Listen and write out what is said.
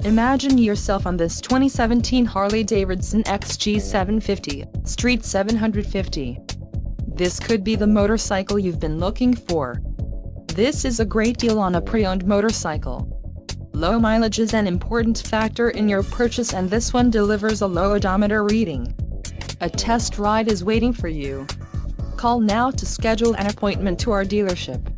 Imagine yourself on this 2017 Harley-Davidson XG750, Street 750. This could be the motorcycle you've been looking for. This is a great deal on a pre-owned motorcycle. Low mileage is an important factor in your purchase, and this one delivers a low odometer reading. A test ride is waiting for you. Call now to schedule an appointment to our dealership.